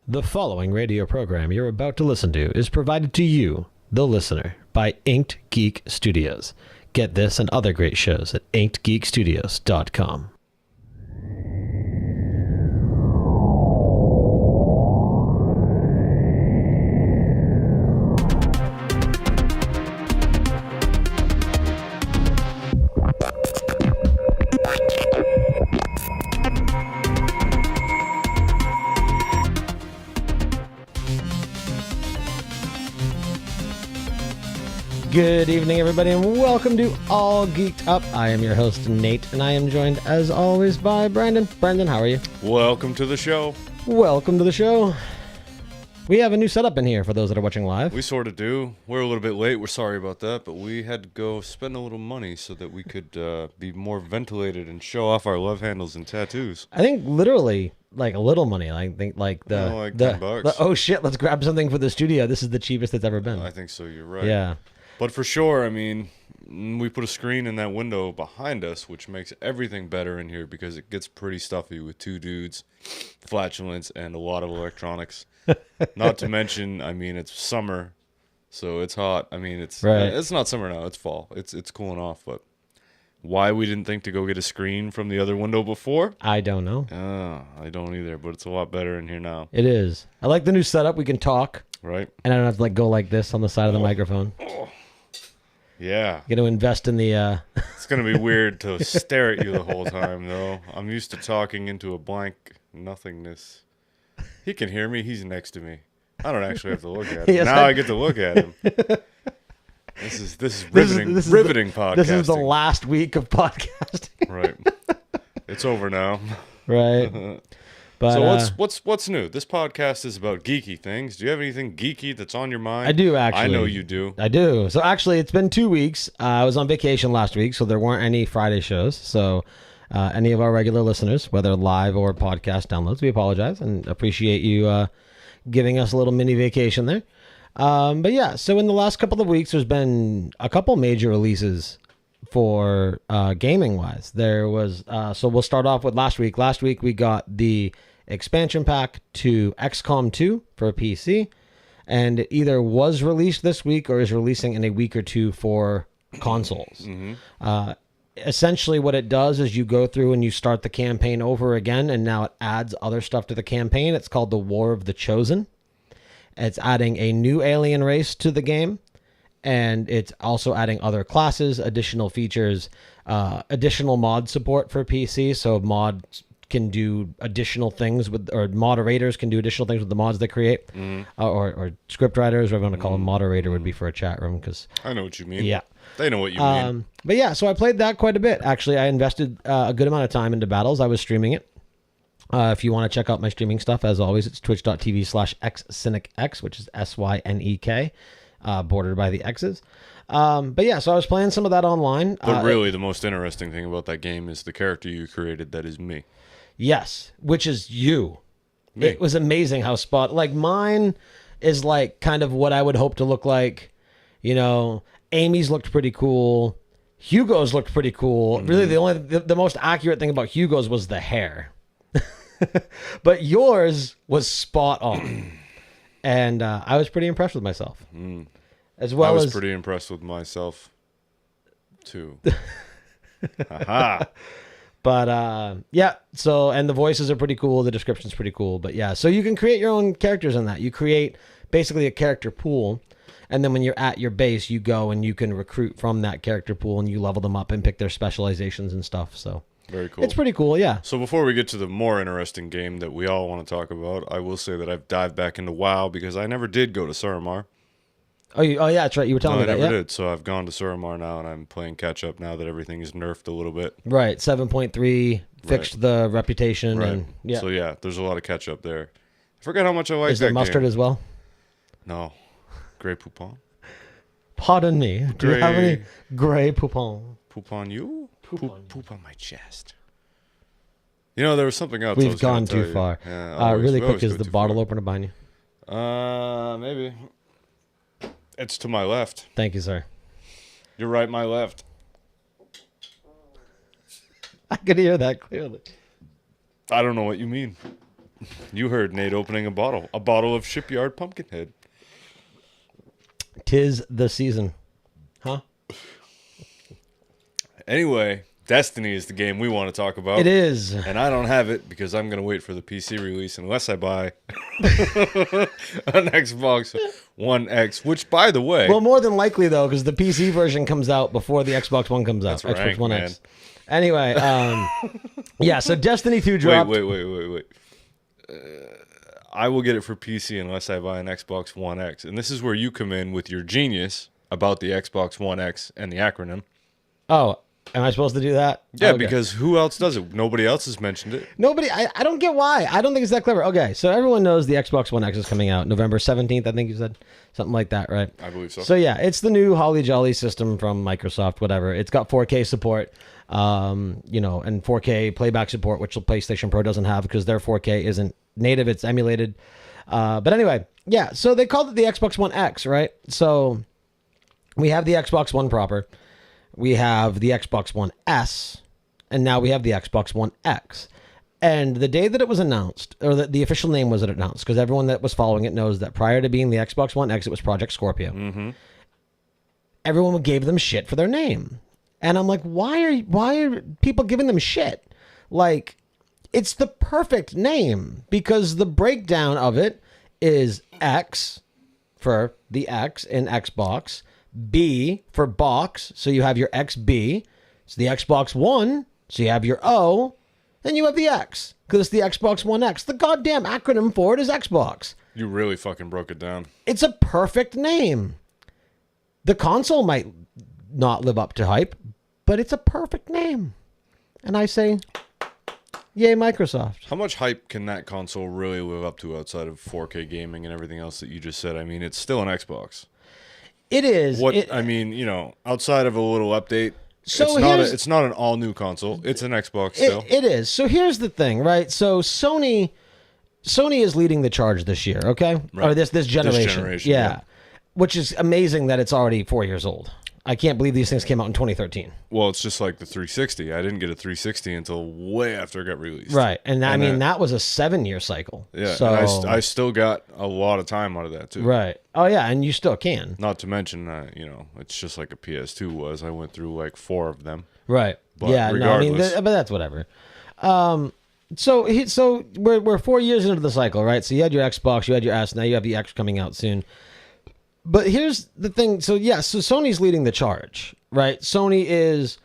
The following radio program you're about to listen to is provided to you, the listener, by Inked Geek Studios. Get this and other great shows at inkedgeekstudios.com. Good evening, everybody, and welcome to All Geeked Up. I am your host, Nate, and I am joined, as always, by Brandon. Brandon, how are you? Welcome to the show. Welcome to the show. We have a new setup in here for those that are watching live. We sort of do. We're a little bit late. We're sorry about that, but we had to go spend a little money so that we could be more ventilated and show off our love handles and tattoos. I think literally like a little money. I think like the, No, like the, $10. the oh shit, let's grab something for the studio. This is the cheapest it's ever been. I think so. You're right. Yeah. But for sure, I mean, we put a screen in that window behind us, which makes everything better in here because it gets pretty stuffy with two dudes, flatulence, and a lot of electronics. Not to mention, I mean, it's summer, so it's hot. I mean, it's not summer now, it's fall. It's cooling off, but why we didn't think to go get a screen from the other window before? I don't know. I don't either, but it's a lot better in here now. It is. I like the new setup. We can talk. Right. And I don't have to like go like this on the side of the microphone. Yeah. Going to invest in the... It's going to be weird to stare at you the whole time, though. I'm used to talking into a blank nothingness. He can hear me. He's next to me. I don't actually have to look at him. Yes, I get to look at him. This is riveting podcasting. This is the last week of podcasting. Right. It's over now. Right. But, so what's new? This podcast is about geeky things. Do you have anything geeky that's on your mind? I do, actually. I know you do. I do. So actually, it's been 2 weeks. I was on vacation last week, so there weren't any Friday shows. So any of our regular listeners, whether live or podcast downloads, we apologize and appreciate you giving us a little mini vacation there. But yeah, so in the last couple of weeks, there's been a couple major releases for gaming wise. There was so we'll start off with last week. Last week we got the expansion pack to XCOM 2 for PC, and it either was released this week or is releasing in a week or two for consoles. Mm-hmm. Essentially what it does is you go through and you start the campaign over again, and now it adds other stuff to the campaign. It's called the War of the Chosen. It's adding a new alien race to the game, and it's also adding other classes, additional features, additional mod support for PC. So mods can do additional things with, or moderators can do additional things with the mods they create, or script writers, or whatever you want to call them. Moderator would be for a chat room, because I know what you mean. Yeah, they know what you mean. But yeah, so I played that quite a bit. Actually, I invested a good amount of time into battles. I was streaming it. If you want to check out my streaming stuff, as always, it's twitch.tv/xCynicX, which is SYNEK, bordered by the X's. But yeah, so I was playing some of that online. But really, the most interesting thing about that game is the character you created. That is me. Yes, which is you. Me. It was amazing how like mine is like kind of what I would hope to look like. You know, Amy's looked pretty cool. Hugo's looked pretty cool. Mm-hmm. Really, the most accurate thing about Hugo's was the hair. But yours was spot on. And I was pretty impressed with myself. As well I was as pretty impressed with myself, too. Aha! But yeah, so, and the voices are pretty cool. The description's pretty cool. But yeah, so you can create your own characters in that. You create basically a character pool. And then when you're at your base, you go and you can recruit from that character pool, and you level them up and pick their specializations and stuff. So very cool. It's pretty cool, yeah. So before we get to the more interesting game that we all want to talk about, I will say that I've dived back into WoW because I never did go to Suramar. Oh yeah, that's right. You were telling me that. I never did. So I've gone to Suramar now, and I'm playing catch up now that everything is nerfed a little bit. Right, 7.3 fixed the reputation, right. And yeah. So yeah, there's a lot of catch up there. I forgot how much I like that game. Is it mustard as well? No, Grey Poupon. Pardon me. Do you have any Grey Poupon? Poop on you? Poop on my chest. You know, there was something else. We've gone too far. Yeah, really quick, is the bottle opener behind you? Maybe. It's to my left. Thank you, sir. You're right, my left. I could hear that clearly. I don't know what you mean. You heard Nate opening a bottle of Shipyard Pumpkinhead. 'Tis the season. Huh? Anyway, Destiny is the game we want to talk about. It is. And I don't have it because I'm going to wait for the PC release unless I buy an Xbox One X, which, by the way... Well, more than likely, though, because the PC version comes out before the Xbox One comes out. That's Xbox rank, One man. X. Anyway, yeah, so Destiny 2 dropped. Wait. I will get it for PC unless I buy an Xbox One X. And this is where you come in with your genius about the Xbox One X and the acronym. Oh, am I supposed to do that? Yeah, Okay. because who else does it? Nobody else has mentioned it. Nobody, I don't get why. I don't think it's that clever. Okay, so everyone knows the Xbox One X is coming out November 17th, I think you said. Something like that, right? I believe so. So yeah, it's the new Holly Jolly system from Microsoft, whatever. It's got 4K support, and 4K playback support, which the PlayStation Pro doesn't have because their 4K isn't native, it's emulated. But anyway, yeah, so they called it the Xbox One X, right? So we have the Xbox One proper. We have the Xbox One S, and now we have the Xbox One X. And the day that it was announced, or the official name was announced, because everyone that was following it knows that prior to being the Xbox One X, it was Project Scorpio. Mm-hmm. Everyone gave them shit for their name. And I'm like, why are people giving them shit? Like, it's the perfect name, because the breakdown of it is X for the X in Xbox, B for box, so you have your XB. It's the Xbox One, so you have your O, then you have the X, because it's the Xbox One X. The goddamn acronym for it is Xbox. You really fucking broke it down. It's a perfect name. The console might not live up to hype, but it's a perfect name. And I say, yay, Microsoft. How much hype can that console really live up to outside of 4K gaming and everything else that you just said? I mean, it's still an Xbox. It is. Outside of a little update, So it's not an all new console. It's an Xbox still. It is. So here's the thing, right? So Sony is leading the charge this year, okay? Right. Or this generation. generation, Yeah. yeah. Which is amazing that it's already 4 years old. I can't believe these things came out in 2013. Well, it's just like the 360. I didn't get a 360 until way after it got released. Right. And that was a 7-year cycle. Yeah. So And I still got a lot of time out of that too. right. Oh yeah, and you still can. Not to mention, it's just like a PS2 was. I went through like 4 of them. Right. But yeah. No, I mean, regardless- but that's whatever. So we're 4 years into the cycle, right? So you had your Xbox, you had your S, now you have the X coming out soon. But here's the thing. So Sony's leading the charge, right? Sony is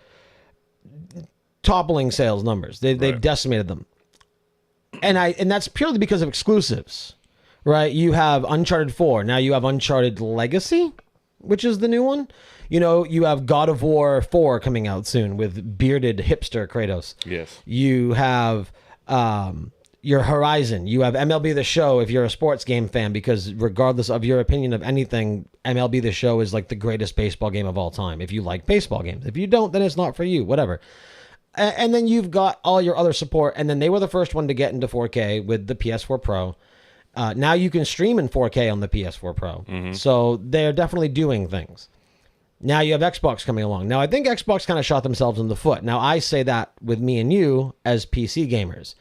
toppling sales numbers. They've Right. decimated them. And that's purely because of exclusives, right? You have Uncharted 4. Now you have Uncharted Legacy, which is the new one. You have God of War 4 coming out soon with bearded hipster Kratos. Yes. You have your Horizon. You have MLB The Show if you're a sports game fan, because regardless of your opinion of anything, MLB The Show is like the greatest baseball game of all time. If you like baseball games. If you don't, then it's not for you. Whatever. And then you've got all your other support. And then they were the first one to get into 4K with the PS4 Pro. Now you can stream in 4K on the PS4 Pro. Mm-hmm. So they're definitely doing things. Now you have Xbox coming along. Now I think Xbox kind of shot themselves in the foot. Now I say that with me and you as PC gamers.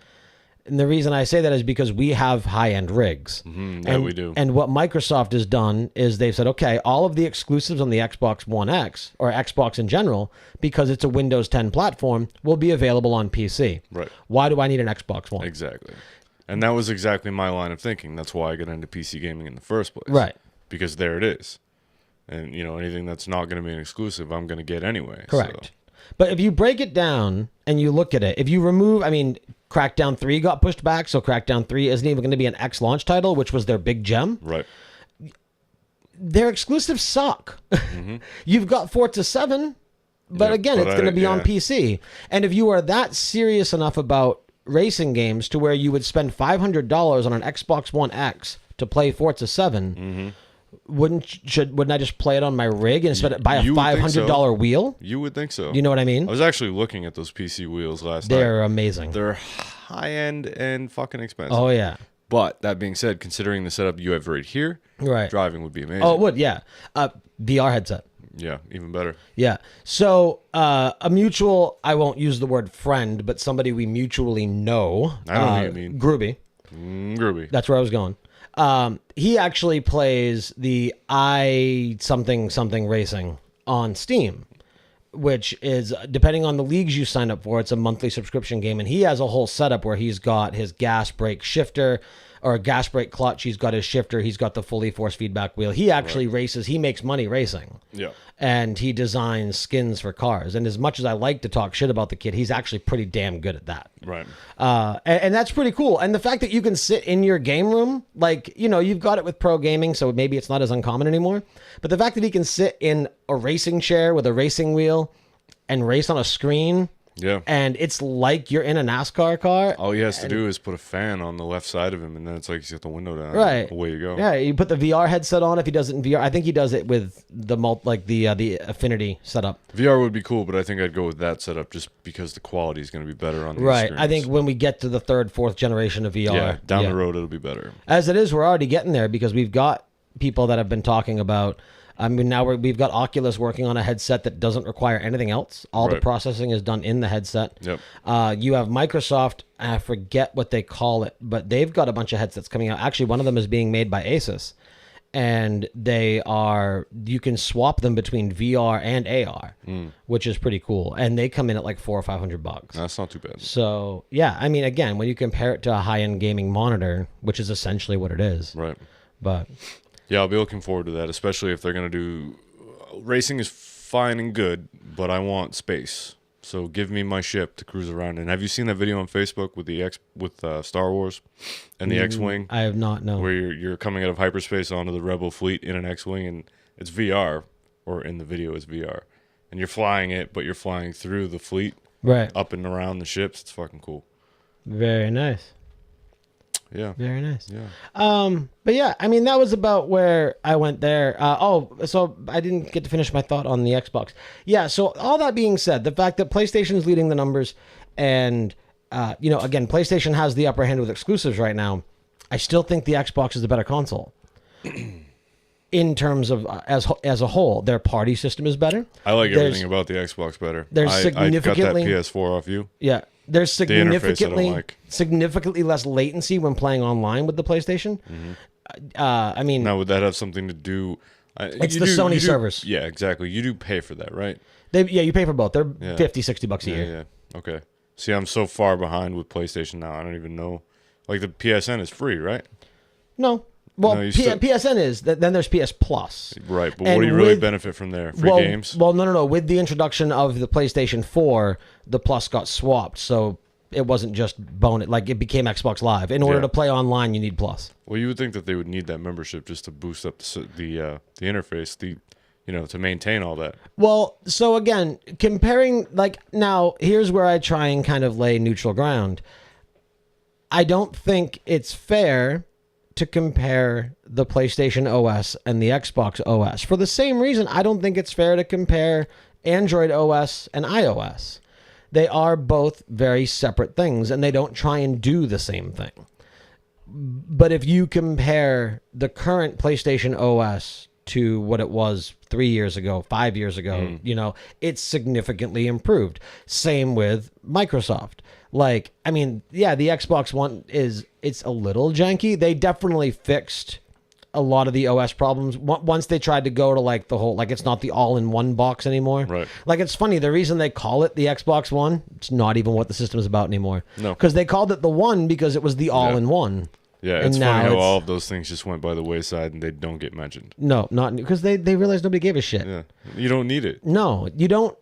And the reason I say that is because we have high-end rigs. We do. And what Microsoft has done is they've said, okay, all of the exclusives on the Xbox One X, or Xbox in general, because it's a Windows 10 platform, will be available on PC. Right. Why do I need an Xbox One? Exactly. And that was exactly my line of thinking. That's why I got into PC gaming in the first place. Right. Because there it is. And, anything that's not going to be an exclusive, I'm going to get anyway. Correct. So. But if you break it down and you look at it, if you remove, Crackdown 3 got pushed back, so Crackdown 3 isn't even going to be an X launch title, which was their big gem. Right. Their exclusives suck. Mm-hmm. You've got Forza 7, but again, it's going to be on PC. And if you are that serious enough about racing games to where you would spend $500 on an Xbox One X to play Forza 7, wouldn't I just play it on my rig and buy a $500 wheel? You would think so. You know what I mean? I was actually looking at those PC wheels last night. They're amazing. They're high end and fucking expensive. Oh yeah. But that being said, considering the setup you have right here, Right. driving would be amazing. Oh, it would, yeah. VR headset. Yeah, even better. Yeah. So a mutual, I won't use the word friend, but somebody we mutually know. I know who you mean. Groovy. Groovy. That's where I was going. He actually plays the I something something racing on Steam, which is, depending on the leagues you sign up for, it's a monthly subscription game. And he has a whole setup where he's got his gas brake shifter or gas brake clutch. He's got his shifter. He's got the fully force feedback wheel. He actually races. He makes money racing. Yeah. And he designs skins for cars. And as much as I like to talk shit about the kid, he's actually pretty damn good at that. Right. And that's pretty cool. And the fact that you can sit in your game room, like, you know, you've got it with pro gaming, so maybe it's not as uncommon anymore. But the fact that he can sit in a racing chair with a racing wheel and race on a screen, Yeah. and it's like you're in a NASCAR car. All he has to do is put a fan on the left side of him, and then it's like he's got the window down. Right. Away you go. Yeah, you put the VR headset on if he does it in VR. I think he does it with the Affinity setup. VR would be cool, but I think I'd go with that setup just because the quality is going to be better on these Right. screens. I think when we get to the third, fourth generation of VR. Yeah, down the road it'll be better. As it is, we're already getting there because we've got people that have been talking about. I mean, now we've got Oculus working on a headset that doesn't require anything else. All the Right. processing is done in the headset. Yep. You have Microsoft, I forget what they call it, but they've got a bunch of headsets coming out. Actually, one of them is being made by Asus. And you can swap them between VR and AR, which is pretty cool. And they come in at like $400 or $500. That's not too bad. So, yeah, I mean, again, when you compare it to a high-end gaming monitor, which is essentially what it is. Right. But Yeah, I'll be looking forward to that, especially if they're going to do... Racing is fine and good, but I want space. So give me my ship to cruise around in. Have you seen that video on Facebook with Star Wars and the X-Wing? I have not, no. Where you're coming out of hyperspace onto the Rebel fleet in an X-Wing, and it's VR, or in the video it's VR. And you're flying it, but you're flying through the fleet, Right. up and around the ships. It's fucking cool. Very nice. Yeah. Very nice. Yeah. But yeah, I mean, that was about where I went there. So I didn't get to finish my thought on the Xbox. Yeah, so all that being said, the fact that PlayStation is leading the numbers and, again, PlayStation has the upper hand with exclusives right now, I still think the Xbox is the better console. In terms of, as a whole, their party system is better. I like everything about the Xbox better. There's I significantly... got that PS4 off you. Yeah. There's interface I don't significantly less latency when playing online with the PlayStation. I mean, Now, would that have something to do... it's the Sony servers. Yeah, exactly. You do pay for that, right? You pay for both. They're $50-$60 a year. Yeah. Okay. See, I'm so far behind with PlayStation now. I don't even know. Like, the PSN is free, right? No. Well, No, PSN is. Then there's PS Plus. Right, but And what do you really with- benefit from there? Free games? Well, no. With the introduction of the PlayStation 4, the Plus got swapped, so it wasn't just bonus. Like, it became Xbox Live. In order Yeah. to play online, you need Plus. Well, you would think that they would need that membership just to boost up the interface, to maintain all that. Well, so again, comparing, now, here's where I try and kind of lay neutral ground. I don't think it's fair to compare the PlayStation OS and the Xbox OS. For the same reason, I don't think it's fair to compare Android OS and iOS. They are both very separate things, and they don't try and do the same thing. But if you compare the current PlayStation OS to what it was 3 years ago, 5 years ago, it's significantly improved. Same with Microsoft. Like, I mean, yeah, the Xbox One it's a little janky. They definitely fixed a lot of the OS problems once they tried to go to like the whole, like, it's not the all-in-one box anymore. Right. Like, it's funny, the reason they call it the Xbox One, it's not even what the system is about anymore. No. Because they called it the One because it was the all-in-one. Yeah, And it's now funny how it's- all of those things just went by the wayside and they don't get mentioned. No, not because they realized nobody gave a shit. Yeah, you don't need it. No, you don't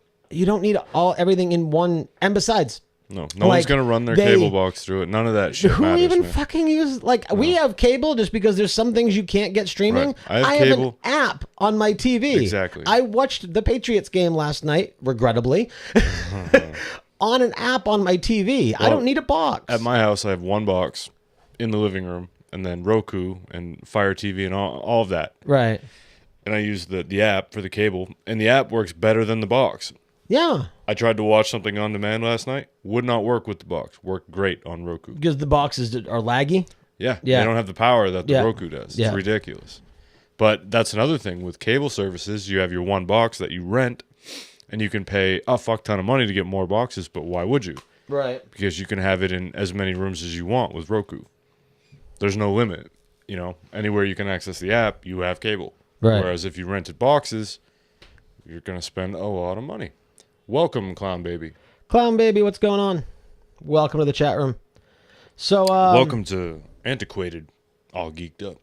need everything in one. And besides, No Like, one's gonna run their cable box through it. None of that shit who matters, even man. fucking use, like, we have cable just because there's some things you can't get streaming. Right. I have cable. an app on my TV. Exactly. I watched the Patriots game last night, regrettably, on an app on my TV. I don't need a box. At my house, I have one box in the living room, and then Roku and Fire TV and all of that. Right. And I use the app for the cable, and the app works better than the box. Yeah. I tried to watch something on demand last night. Would not work with the box. Worked great on Roku. Because the boxes are laggy. Yeah. Yeah. They don't have the power that the Yeah. Roku does. Yeah. It's ridiculous. But that's another thing. With cable services, you have your one box that you rent, and you can pay a fuck ton of money to get more boxes, but why would you? Right. Because you can have it in as many rooms as you want with Roku. there's no limit. Anywhere you can access the app, you have cable. Right. Whereas if you rented boxes, you're going to spend a lot of money. Welcome, Clown Baby. Clown Baby, what's going on? Welcome to the chat room. So, welcome to Antiquated, all geeked up.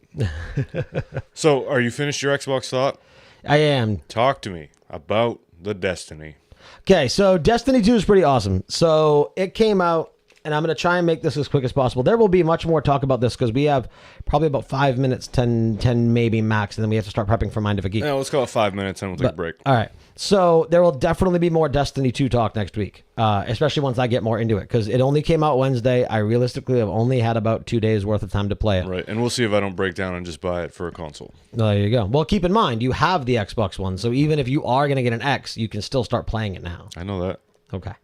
So, are you finished your Xbox thought? I am. Talk to me about the Destiny. Okay, so Destiny 2 is pretty awesome. So it came out, and I'm going to try and make this as quick as possible. There will be much more talk about this because we have probably about 5 minutes, 10 maybe max, and then we have to start prepping for Mind of a Geek. Yeah, let's call it 5 minutes and we'll take a break. All right. So there will definitely be more Destiny 2 talk next week, especially once I get more into it, because it only came out Wednesday. I realistically have only had about 2 days worth of time to play it. Right, and we'll see if I don't break down and just buy it for a console. There you go. Well, keep in mind, you have the Xbox One, so even if you are going to get an X, you can still start playing it now. I know that. Okay.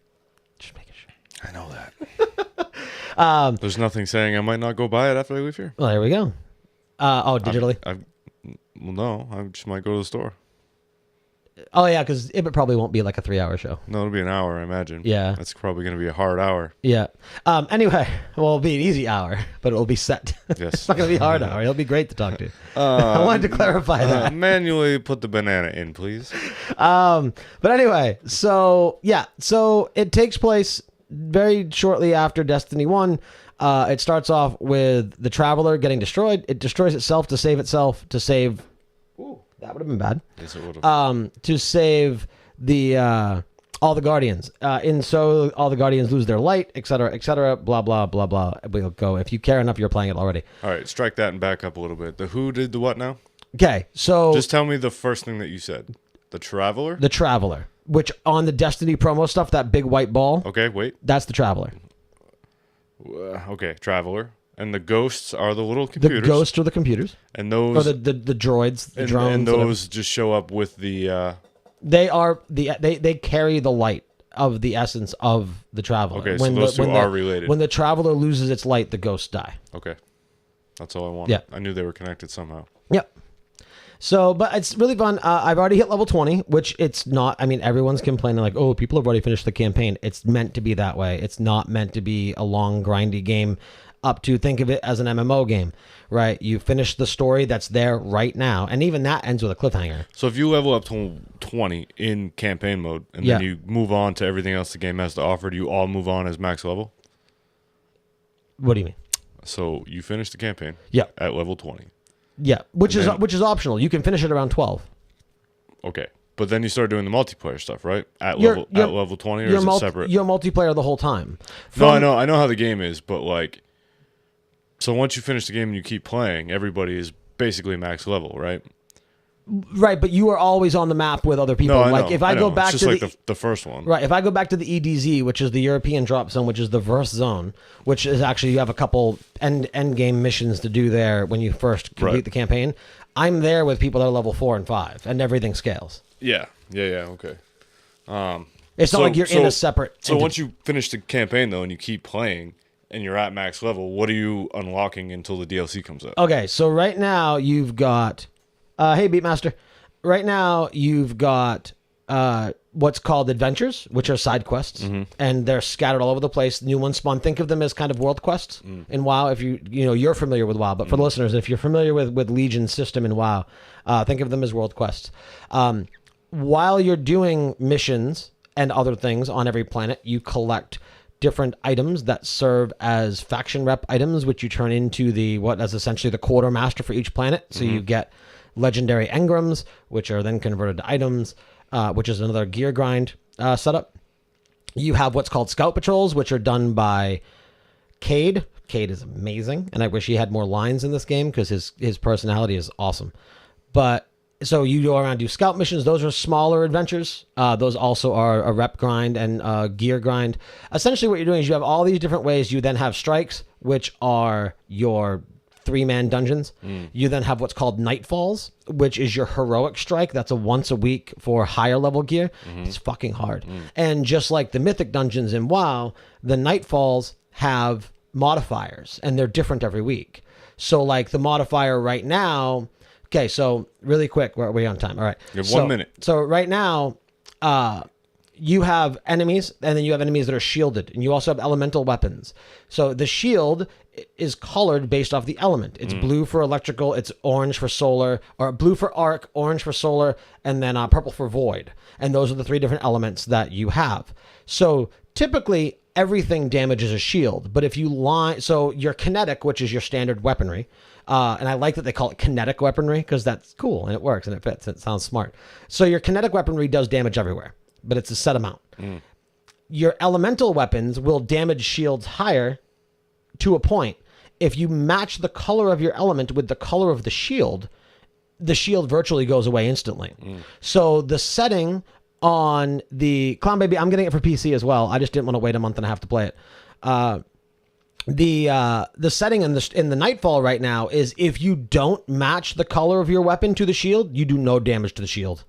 Just making sure. I know that. There's nothing saying I might not go buy it after I leave here. Well, there we go. Digitally? Well, no, I just might go to the store. Oh, yeah, because it probably won't be like a 3-hour show. No, it'll be an hour, I imagine. Yeah. That's probably going to be a hard hour. Yeah. Anyway, well, it'll be an easy hour, but it'll be set. Yes. It's not going to be a hard hour. It'll be great to talk to. I wanted to clarify that. Manually put the banana in, please. But anyway, so it takes place very shortly after Destiny 1. It starts off with the Traveler getting destroyed. It destroys itself to save. Ooh, that would have been bad. Yes, it would have. To save the all the Guardians. And so all the Guardians lose their light, etc., blah, blah, blah, blah. We'll go. If you care enough, you're playing it already. All right, strike that and back up a little bit. The who did the what now? Okay, so... Just tell me the first thing that you said. The Traveler? The Traveler, which on the Destiny promo stuff, that big white ball... Okay, wait. That's the Traveler. Okay, Traveler. And the ghosts are the little computers. The ghosts are the computers. And those... Or the droids, the drones. And those just show up with the... They carry the light of the essence of the Traveler. Okay, so those two are related. When the Traveler loses its light, the ghosts die. Okay. That's all I wanted. Yeah. I knew they were connected somehow. Yep. So, but it's really fun. I've already hit level 20, which it's not. I mean, everyone's complaining like, oh, people have already finished the campaign. It's meant to be that way. It's not meant to be a long, grindy game think of it as an MMO game, right? You finish the story that's there right now. And even that ends with a cliffhanger. So if you level up to 20 in campaign mode and then you move on to everything else the game has to offer, do you all move on as max level? What do you mean? So you finish the campaign at level 20. Yeah, which is optional. You can finish it around 12. Okay. But then you start doing the multiplayer stuff, right? At level 20, or is it separate? You're multiplayer the whole time. No, I know how the game is, but like, so once you finish the game and you keep playing, everybody is basically max level, right? Right, but you are always on the map with other people. No, I like know, if I go back it's to just like the first one, right? If I go back to the EDZ, which is the European drop zone, which is the verse zone, which is actually you have a couple end game missions to do there when you first complete the campaign. I'm there with people that are level 4 and 5, and everything scales. Yeah, okay. It's not like you're in a separate. So once you finish the campaign though, and you keep playing, and you're at max level, what are you unlocking until the DLC comes out? Okay, so right now you've got, hey Beatmaster, right now you've got what's called adventures, which are side quests, and they're scattered all over the place. New ones spawn. Think of them as kind of world quests in WoW. If you're familiar with WoW, but for the listeners, if you're familiar with Legion's system in WoW, think of them as world quests. While you're doing missions and other things on every planet, you collect different items that serve as faction rep items, which you turn into as essentially the quartermaster for each planet. So you get legendary engrams, which are then converted to items, which is another gear grind setup. You have what's called scout patrols, which are done by Cade. Cade is amazing, and I wish he had more lines in this game because his personality is awesome. But so you go around, do scout missions. Those are smaller adventures. Those also are a rep grind and gear grind. Essentially what you're doing is you have all these different ways. You then have strikes, which are your 3-man dungeons. You then have what's called Nightfalls, which is your heroic strike. That's a once a week for higher level gear. It's fucking hard. And just like the mythic dungeons in WoW, the Nightfalls have modifiers, and they're different every week. So like the modifier right now... Okay, so really quick, we're on time. All right. You have 1 minute. So right now, you have enemies, and then you have enemies that are shielded, and you also have elemental weapons. So the shield is colored based off the element. It's blue for electrical, it's orange for solar, or blue for arc, orange for solar, and then purple for void. And those are the 3 different elements that you have. So typically everything damages a shield, but if you line, so your kinetic, which is your standard weaponry, and I like that they call it kinetic weaponry because that's cool and it works and it fits and it sounds smart. So your kinetic weaponry does damage everywhere, but it's a set amount. Your elemental weapons will damage shields higher to a point. If you match the color of your element with the color of the shield virtually goes away instantly. So the setting on the Clown Baby, I'm getting it for PC as well. I just didn't want to wait a month and a half to play it. The setting in the Nightfall right now is if you don't match the color of your weapon to the shield, you do no damage to the shield.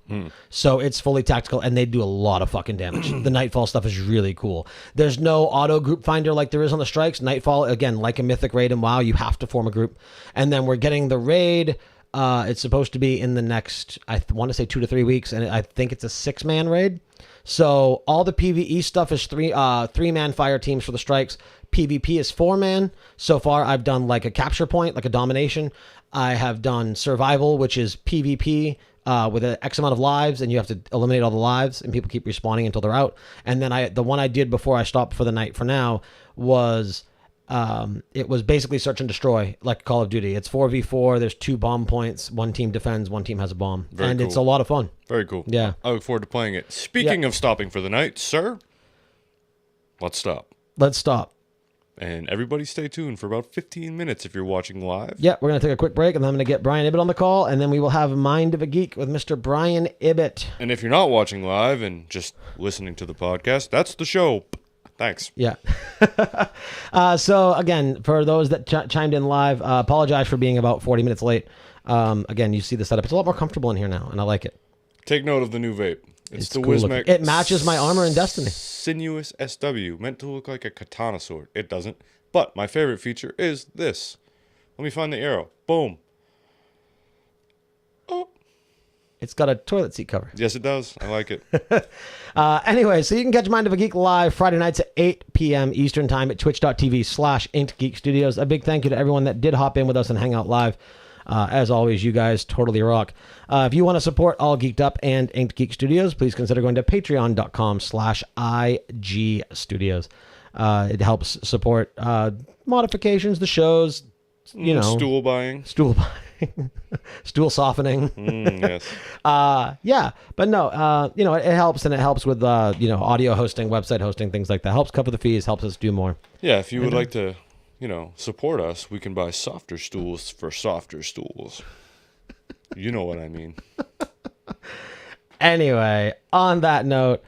So it's fully tactical, and they do a lot of fucking damage. The Nightfall stuff is really cool. There's no auto group finder like there is on the Strikes. Nightfall, again, like a Mythic raid and WoW, you have to form a group. And then we're getting the raid. It's supposed to be in the next, I want to say 2 to 3 weeks, and I think it's a 6-man raid. So all the PvE stuff is 3-man fire teams for the Strikes. PvP is 4-man. So far, I've done like a capture point, like a domination. I have done survival, which is PvP with an X amount of lives, and you have to eliminate all the lives, and people keep respawning until they're out. And then the one I did before I stopped for the night for now was it was basically search and destroy, like Call of Duty. It's 4v4. There's 2 bomb points. One team defends. One team has a bomb. Very cool. It's a lot of fun. Very cool. Yeah. I look forward to playing it. Speaking of stopping for the night, sir, let's stop. Let's stop. And everybody stay tuned for about 15 minutes if you're watching live. Yeah, we're going to take a quick break, and then I'm going to get Brian Ibbett on the call, and then we will have Mind of a Geek with Mr. Brian Ibbett. And if you're not watching live and just listening to the podcast, that's the show. Thanks. Yeah. So, again, for those that chimed in live, apologize for being about 40 minutes late. Again, you see the setup. It's a lot more comfortable in here now, and I like it. Take note of the new vape. It's the cool Wismec. It matches my armor in Destiny. Sinuous SW, meant to look like a katana sword. It doesn't. But my favorite feature is this. Let me find the arrow. Boom. Oh. It's got a toilet seat cover. Yes, it does. I like it. Anyway, so you can catch Mind of a Geek live Friday nights at 8 p.m. Eastern Time at twitch.tv/InkedGeekStudios. A big thank you to everyone that did hop in with us and hang out live. As always, you guys totally rock. If you want to support all Geek'd Up and Inked Geek Studios, please consider going to patreon.com/IG Studios. It helps support modifications, the shows, stool buying, stool softening. Yes. Yeah, but no, it helps, and it helps with audio hosting, website hosting, things like that. Helps cover the fees, helps us do more. Yeah, if you would like to, support us, we can buy softer stools for softer stools. You know what I mean. Anyway, on that note,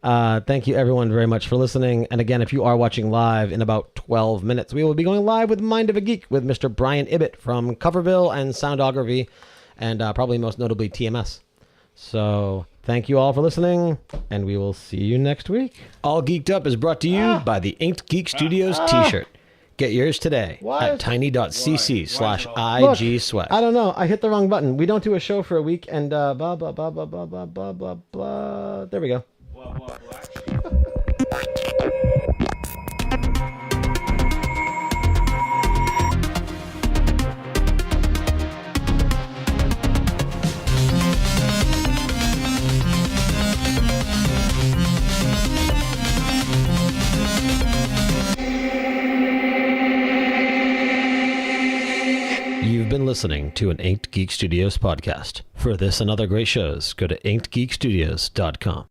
thank you everyone very much for listening. And again, if you are watching live in about 12 minutes, we will be going live with Mind of a Geek with Mr. Brian Ibbett from Coverville and Soundography, and probably most notably TMS. So thank you all for listening, and we will see you next week. All Geek'd Up is brought to you by the Inked Geek Studios t-shirt. Get yours today at tiny.cc/IG sweat. I don't know. I hit the wrong button. We don't do a show for a week, and blah, blah, blah, blah, blah, blah, blah, blah, blah. There we go. Blah, blah, black sheep. You've been listening to an Inked Geek Studios podcast. For this and other great shows, go to inkedgeekstudios.com.